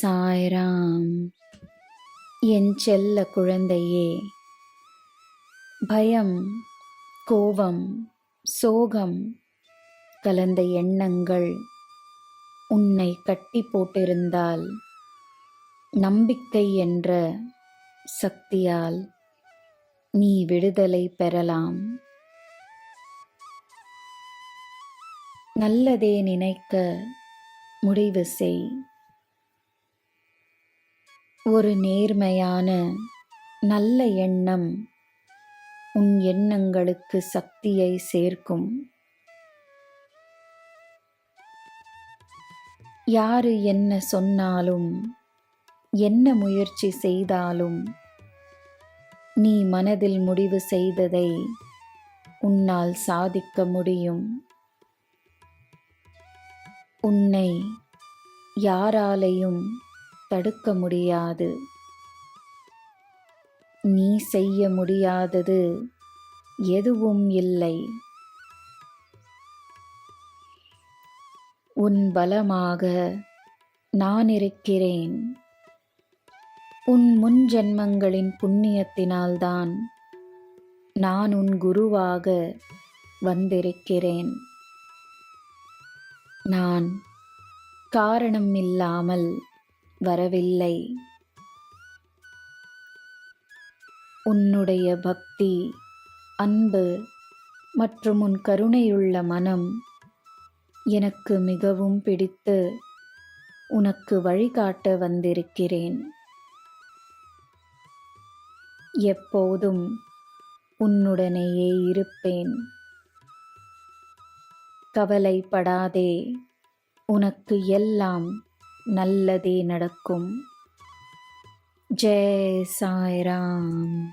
சாய்ராம். என் செல்ல குழந்தையே, பயம், கோபம், சோகம் கலந்த எண்ணங்கள் உன்னை கட்டி போட்டிருந்தால் நம்பிக்கை என்ற சக்தியால் நீ விடுதலை பெறலாம். நல்லதே நினைக்க முடிவு செய். ஒரு நேர்மையான நல்ல எண்ணம் உன் எண்ணங்களுக்கு சக்தியை சேர்க்கும். யாரு என்ன சொன்னாலும், என்ன முயற்சி செய்தாலும், நீ மனதில் முடிவு செய்ததை உன்னால் சாதிக்க முடியும். உன்னை யாராலையும் தடுக்க முடியாது. நீ செய்ய முடியாதது எதுவும் இல்லை. உன் பலமாக நான் இருக்கிறேன். உன் முன் ஜென்மங்களின் புண்ணியத்தினால்தான் நான் உன் குருவாக வந்திருக்கிறேன். நான் காரணம் இல்லாமல் வரவில்லை. உன்னுடைய பக்தி, அன்பு மற்றும் உன் கருணையுள்ள மனம் எனக்கு மிகவும் பிடித்து உனக்கு வழிகாட்ட வந்திருக்கிறேன். எப்போதும் உன்னுடனேயே இருப்பேன். கவலைப்படாதே, உனக்கு எல்லாம் நல்லதே நடக்கும். ஜெய் சாய்ராம்.